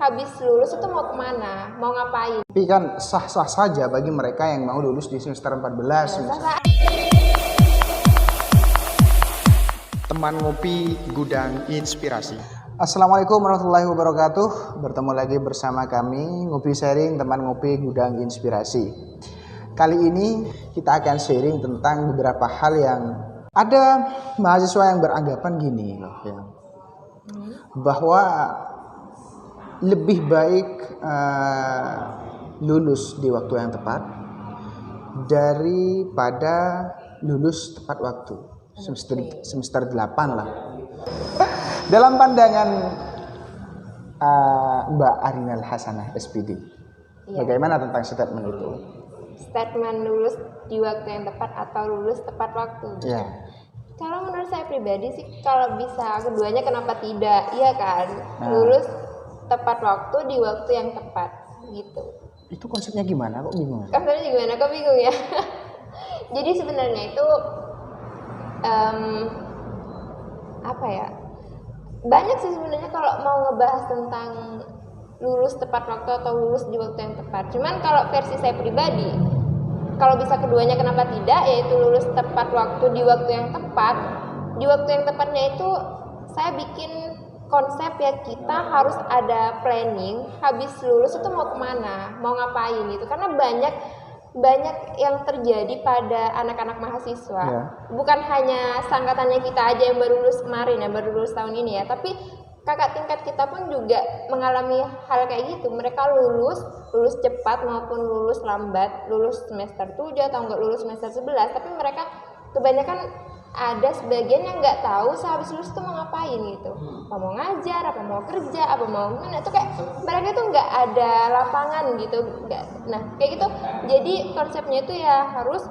habis lulus itu mau kemana, mau ngapain. Tapi kan sah-sah saja bagi mereka yang mau lulus di semester 14 misalnya. Teman ngopi Gudang Inspirasi. Assalamualaikum warahmatullahi wabarakatuh. Bertemu lagi bersama kami Ngopi Sharing, teman ngopi Gudang Inspirasi. Kali ini kita akan sharing tentang beberapa hal yang ada mahasiswa yang beranggapan gini loh ya. Bahwa lebih baik lulus di waktu yang tepat daripada lulus tepat waktu. Semester 8 lah. Dalam pandangan Mbak Arinal Hasanah SPD, bagaimana tentang statement itu? Statement lulus di waktu yang tepat atau lulus tepat waktu. Ya. Kalau menurut saya pribadi sih, kalau bisa keduanya kenapa tidak? Iya kan, lulus tepat waktu di waktu yang tepat gitu. Itu konsepnya gimana? Kok bingung? Konsepnya gimana? Kok bingung ya? Jadi sebenarnya itu apa ya? Banyak sih sebenarnya kalau mau ngebahas tentang lulus tepat waktu atau lulus di waktu yang tepat. Cuman kalau versi saya pribadi, kalau bisa keduanya kenapa tidak, yaitu lulus tepat waktu di waktu yang tepat. Di waktu yang tepatnya itu saya bikin konsep ya, kita harus ada planning habis lulus itu mau kemana, mau ngapain gitu. Karena banyak yang terjadi pada anak-anak mahasiswa. Bukan hanya seangkatannya kita aja yang baru lulus kemarin ya, baru lulus tahun ini ya, tapi kakak tingkat kita pun juga mengalami hal kayak gitu. Mereka lulus cepat maupun lulus lambat, lulus semester 7 atau enggak lulus semester 11, tapi mereka kebanyakan ada sebagian yang nggak tahu sehabis lulus itu mau ngapain gitu, apa mau ngajar, apa mau kerja, apa mau gimana, itu kayak mereka tuh nggak ada lapangan gitu, nggak. Nah kayak gitu, jadi konsepnya itu ya harus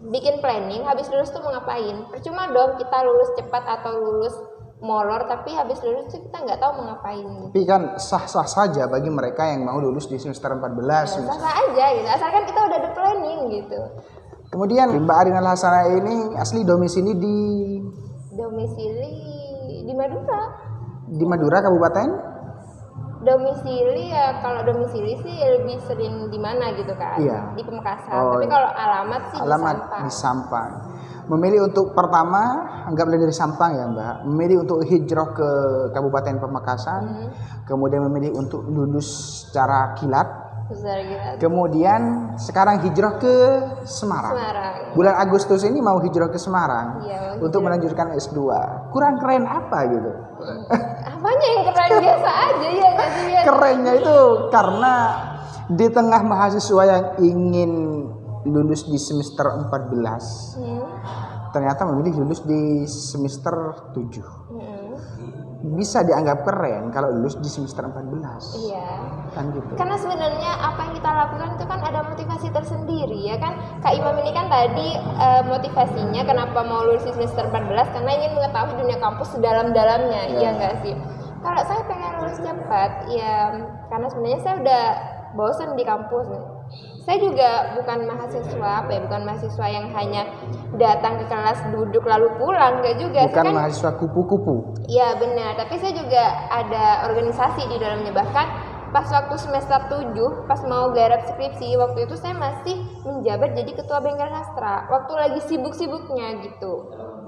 bikin planning habis lulus tuh mau ngapain. Percuma dong kita lulus cepat atau lulus molor tapi habis lulus tuh kita nggak tahu mau ngapain gitu. Tapi kan sah-sah saja bagi mereka yang mau lulus di semester 14 ya, sah-sah aja gitu, asalkan kita udah ada planning gitu. Kemudian Mbak Arinal Hasanah ini asli domisili di Madura. Di Madura Kabupaten? Domisili ya, kalau domisili sih lebih sering di mana gitu kan? Iya. Di Pamekasan. Tapi kalau alamat sih di Sampang. Memilih untuk pertama, anggaplah dari Sampang ya Mbak, memilih untuk hijrah ke Kabupaten Pamekasan, kemudian memilih untuk lulus secara kilat. Kemudian sekarang hijrah ke Semarang. Bulan Agustus ini mau hijrah ke Semarang untuk melanjutkan S2. Kurang keren apa gitu? Apanya yang keren? Biasa aja ya. Kerennya itu karena di tengah mahasiswa yang ingin lulus di semester 14 ternyata memilih lulus di semester 7. Bisa dianggap keren kalau lulus di semester 14. Iya. Kan gitu. Karena sebenarnya apa yang kita lakukan itu kan ada motivasi tersendiri ya kan. Kak Imam ini kan tadi motivasinya kenapa mau lulus di semester 14 karena ingin mengetahui dunia kampus sedalam-dalamnya. Iya enggak sih? Kalau saya pengen lulus cepat ya karena sebenarnya saya udah bosan di kampus. Saya juga bukan mahasiswa yang hanya datang ke kelas duduk lalu pulang, enggak juga. Bukan mahasiswa kupu-kupu. Iya benar, tapi saya juga ada organisasi di dalamnya. Bahkan pas waktu semester 7, pas mau garap skripsi, waktu itu saya masih menjabat jadi ketua bengkel sastra. Waktu lagi sibuk-sibuknya gitu.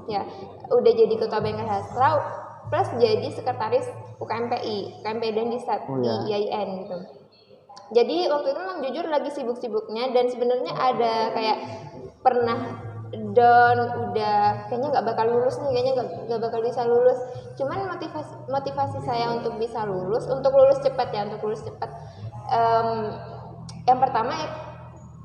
Ya, udah jadi ketua bengkel sastra plus jadi sekretaris UKMPI dan Disat di IAIN gitu. Jadi waktu itu memang jujur lagi sibuk-sibuknya dan sebenarnya ada kayak pernah down, udah kayaknya nggak bakal lulus nih, kayaknya nggak bakal bisa lulus. Cuman motivasi saya untuk bisa lulus, untuk lulus cepat. Yang pertama ya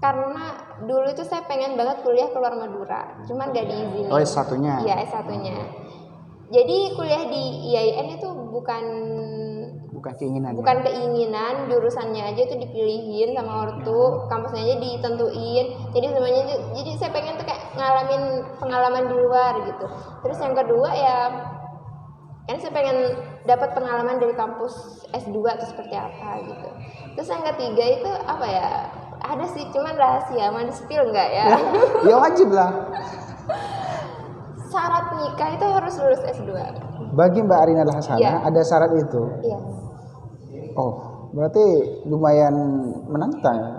karena dulu itu saya pengen banget kuliah ke luar Madura, cuman nggak diizinin. Oh S1-nya? Iya S1-nya. Jadi kuliah di IAIN itu bukan keinginan, jurusannya aja itu dipilihin sama ortu, kampusnya aja ditentuin. Jadi semuanya, jadi saya pengen tuh kayak ngalamin pengalaman di luar gitu. Terus yang kedua ya kan saya pengen dapat pengalaman dari kampus S2 itu seperti apa gitu. Terus yang ketiga itu apa ya? Ada sih, cuman rahasia, mau di-spill enggak ya? Ya wajib lah. Syarat nikah itu harus lulus S2. Bagi Mbak Arinal Hasanah ada syarat itu. Iya. Oh, berarti lumayan menantang ya.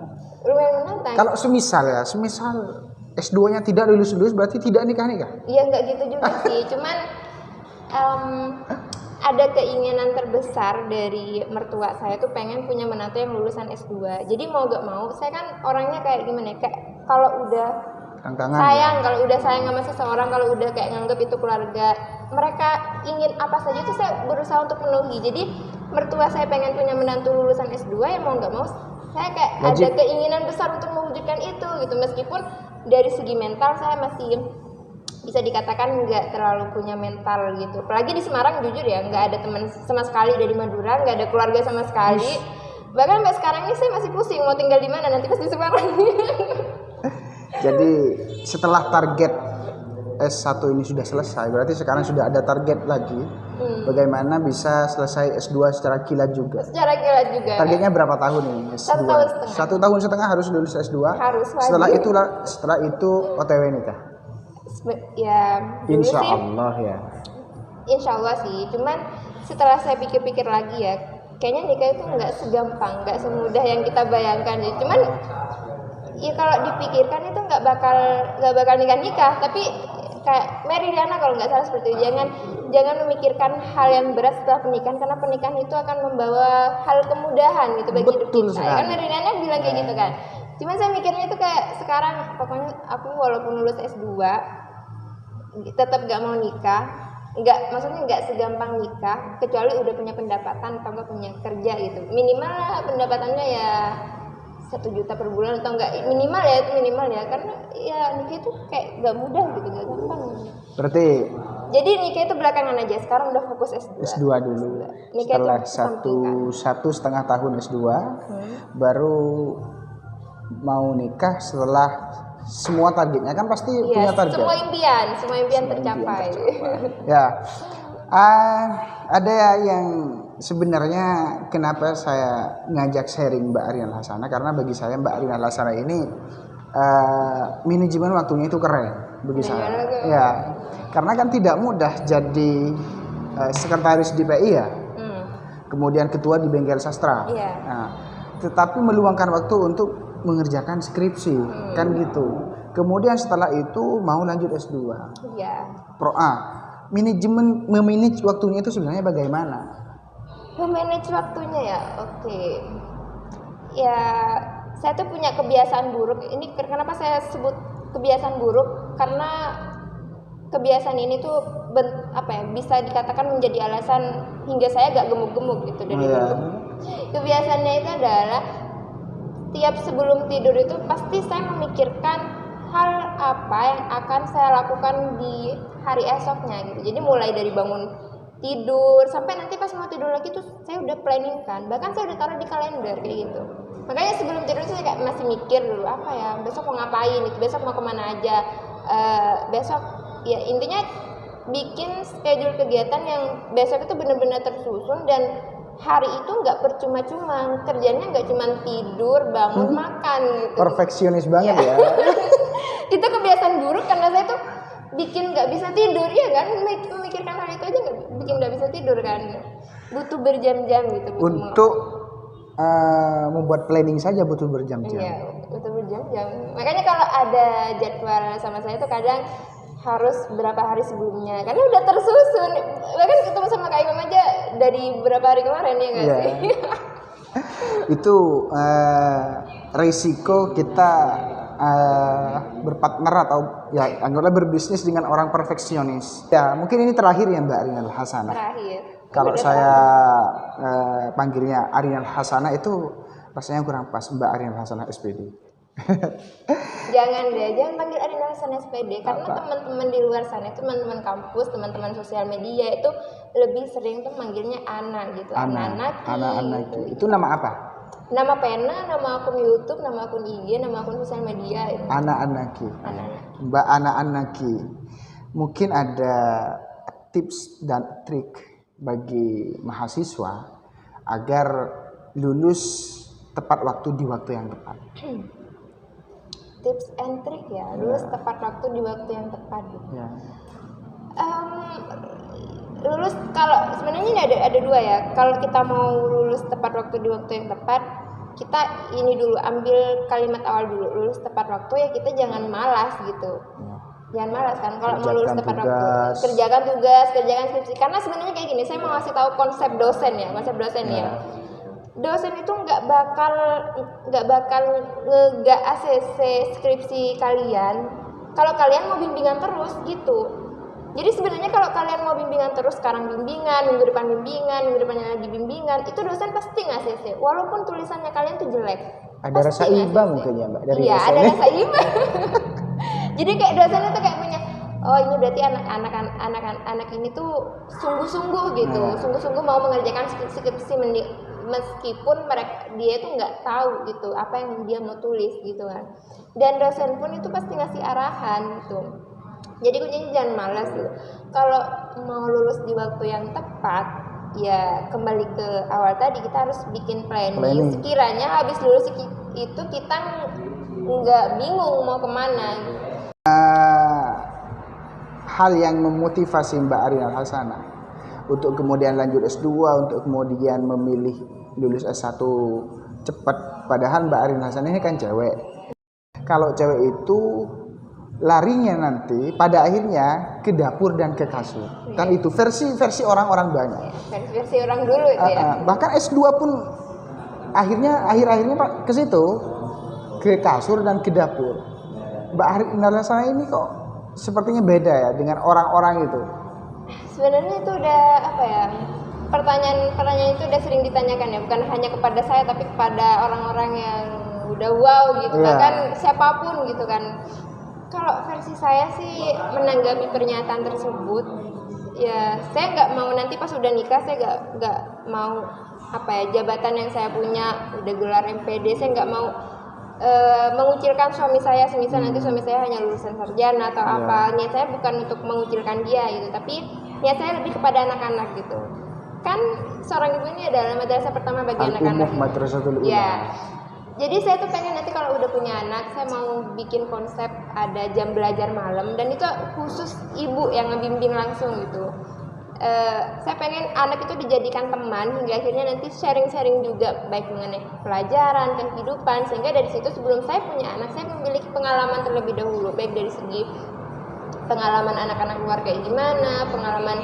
Lumayan menantang. Kalau semisal S2-nya tidak lulus berarti tidak nikah? Iya nggak gitu juga sih, cuman ada keinginan terbesar dari mertua saya tuh pengen punya menantu yang lulusan S2. Jadi mau gak mau, saya kan orangnya kayak gimana ya, kayak kalau udah sayang, kalau udah sayang sama seseorang, kalau udah kayak nganggep itu keluarga, mereka ingin apa saja tuh saya berusaha untuk penuhi. Jadi mertua saya pengen punya menantu lulusan S2, ya mau gak mau saya kayak ada keinginan besar untuk mewujudkan itu gitu. Meskipun dari segi mental saya masih bisa dikatakan nggak terlalu punya mental gitu. Apalagi di Semarang jujur ya nggak ada teman sama sekali dari Madura, nggak ada keluarga sama sekali. Bahkan sampai sekarang ini saya masih pusing mau tinggal di mana nanti pas di Semarang. Jadi setelah target S1 ini sudah selesai, berarti sekarang sudah ada target lagi bagaimana bisa selesai S2 secara kilat juga. Secara kilat juga. Targetnya berapa tahun ini? S2. 1 tahun setengah harus lulus S2. Harus wajib. Setelah itu OTW nikah. Ya, Insya Allah ya. Insya Allah sih. Cuman setelah saya pikir-pikir lagi ya, kayaknya nikah itu nggak segampang, nggak semudah yang kita bayangkan. Cuman ya kalau dipikirkan itu nggak bakal nikah, tapi kayak Mary Riana kalau nggak salah seperti itu. Jangan memikirkan hal yang berat setelah pernikahan, karena pernikahan itu akan membawa hal kemudahan gitu bagi hidup kita. Kan Mary Riana bilang kayak gitu kan. Cuman saya mikirnya itu kayak sekarang pokoknya aku walaupun lulus S2 tetap gak mau nikah, maksudnya nggak segampang nikah kecuali udah punya pendapatan atau nggak punya kerja gitu. Minimal pendapatannya ya 1 juta per bulan atau enggak, minimal ya, karena ya nikah itu kayak gak mudah gitu, gak gampang. Berarti jadi nikah itu belakangan aja, sekarang udah fokus S2 dulu. Nikah setelah satu setengah tahun S2 baru mau nikah setelah semua targetnya kan pasti punya target. Semua impian tercapai. Ya, ada yang sebenarnya kenapa saya ngajak sharing Mbak Ariel Hasana, karena bagi saya Mbak Ariel Hasana ini manajemen waktunya itu keren bagi saya. Ya, karena kan tidak mudah jadi sekretaris di PI ya, kemudian ketua di Bengkel Sastra. Nah, tetapi meluangkan waktu untuk mengerjakan skripsi, kan gitu. Kemudian setelah itu mau lanjut S2. Iya. Manajemen memanage waktunya itu sebenarnya bagaimana? Memanage waktunya ya, oke. Ya, saya tuh punya kebiasaan buruk. Ini kenapa saya sebut kebiasaan buruk? Karena kebiasaan ini tuh bisa dikatakan menjadi alasan hingga saya gak gemuk-gemuk gitu dari dulu. Kebiasaannya itu adalah tiap sebelum tidur itu pasti saya memikirkan hal apa yang akan saya lakukan di hari esoknya gitu. Jadi mulai dari bangun tidur sampai nanti pas mau tidur lagi tuh saya udah planning kan. Bahkan saya udah taruh di kalender kayak gitu. Makanya sebelum tidur saya kayak masih mikir dulu apa ya besok mau ngapain, besok mau kemana aja, besok ya intinya bikin schedule kegiatan yang besok itu benar-benar tersusun. Dan hari itu nggak percuma-cuma, kerjanya nggak cuma tidur, bangun, makan gitu. Perfeksionis banget ya. Itu kebiasaan buruk karena saya tuh bikin nggak bisa tidur, ya kan? Memikirkan hal itu aja bikin nggak bisa tidur kan. Butuh berjam-jam gitu. Untuk membuat planning saja butuh berjam-jam. Iya, butuh berjam-jam. Makanya kalau ada jadwal sama saya tuh kadang harus berapa hari sebelumnya karena udah tersusun. Bahkan ketemu sama Kak Imam aja dari berapa hari kemarin ya nggak sih? Itu risiko kita berpartner atau ya anggaplah berbisnis dengan orang perfeksionis. Ya mungkin ini terakhir ya Mbak Ariel Hasana. Terakhir. Kalau saya panggilnya Ariel Hasana itu rasanya kurang pas, Mbak Ariel Hasana SPD. Jangan panggil Ariel Hasana SPD karena teman-teman di luar sana, teman-teman kampus, teman-teman sosial media itu lebih sering tuh manggilnya Ana gitu. Ana Anaki. Itu nama apa? Nama pena, nama akun YouTube, nama akun IG, nama akun sosial media itu. Ana Anaki. Mbak Ana Anaki. Mungkin ada tips dan trik bagi mahasiswa agar lulus tepat waktu di waktu yang tepat. Tips and trick ya, lulus tepat waktu di waktu yang tepat. lulus kalau sebenarnya ini ada dua ya. Kalau kita mau lulus tepat waktu di waktu yang tepat, kita ini dulu ambil kalimat awal dulu, lulus tepat waktu ya kita jangan malas gitu. Jangan malas kan kalau mau lulus tepat waktu. Kerjakan tugas, kerjakan skripsi. Karena sebenarnya kayak gini, saya mau ngasih tahu konsep dosen ya. Dosen itu nggak bakal nge-gak ACC skripsi kalian kalau kalian mau bimbingan terus gitu. Jadi sebenarnya kalau kalian mau bimbingan terus, sekarang bimbingan, minggu depan bimbingan, minggu depannya lagi bimbingan, itu dosen pasti nge-ACC walaupun tulisannya kalian tuh jelek. Ada rasa iba mungkin ya Mbak dari iya, dosennya. ada rasa iba. Jadi kayak dosennya tuh kayak punya, oh ini berarti anak ini tuh sungguh-sungguh gitu, sungguh-sungguh mau mengerjakan skripsi meskipun dia tuh nggak tahu gitu apa yang dia mau tulis gitu kan. Dan dosen pun itu pasti ngasih arahan gitu. Jadi kuncinya jangan malas gitu. Kalau mau lulus di waktu yang tepat, ya kembali ke awal tadi kita harus bikin planning. Sekiranya habis lulus itu kita nggak bingung mau kemana. Hal yang memotivasi Mbak Arin Al-Hasanah untuk kemudian lanjut S2, untuk kemudian memilih lulus S1 cepat, padahal Mbak Arin Al-Hasanah ini kan cewek. Kalau cewek itu larinya nanti pada akhirnya ke dapur dan ke kasur. Kan itu versi orang-orang banyak. Versi orang dulu itu ya. Bahkan S2 pun akhirnya Pak ke situ, ke kasur dan ke dapur. Mbak Arin Al-Hasanah ini kok sepertinya beda ya dengan orang-orang itu. Sebenarnya itu udah apa ya? Pertanyaan itu udah sering ditanyakan ya, bukan hanya kepada saya tapi kepada orang-orang yang udah wow gitu kan, siapapun gitu kan. Kalau versi saya sih menanggapi pernyataan tersebut, ya saya nggak mau nanti pas udah nikah saya nggak mau jabatan yang saya punya udah gelar MPD, saya nggak mau mengucilkan suami saya, semisal nanti suami saya hanya lulusan sarjana atau apa. Niat saya bukan untuk mengucilkan dia gitu, tapi niat saya lebih kepada anak-anak gitu. Kan seorang ibu ini adalah madrasah pertama bagi anak-anak. Ya. Jadi saya tuh pengen nanti kalau udah punya anak, saya mau bikin konsep ada jam belajar malam dan itu khusus ibu yang ngebimbing langsung gitu. Saya pengen anak itu dijadikan teman hingga akhirnya nanti sharing-sharing juga baik mengenai pelajaran, kehidupan, sehingga dari situ sebelum saya punya anak saya memiliki pengalaman terlebih dahulu, baik dari segi pengalaman anak-anak luar kayak gimana, pengalaman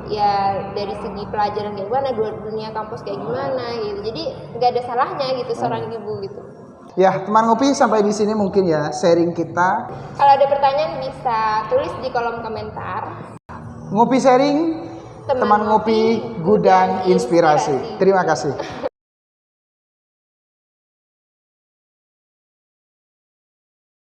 ya dari segi pelajaran kayak gimana, dunia kampus kayak gimana gitu. Jadi nggak ada salahnya gitu seorang ibu gitu. Ya, teman ngopi sampai di sini mungkin ya sharing kita. Kalau ada pertanyaan bisa tulis di kolom komentar. Ngopi sharing, teman ngopi gudang inspirasi. Terima kasih.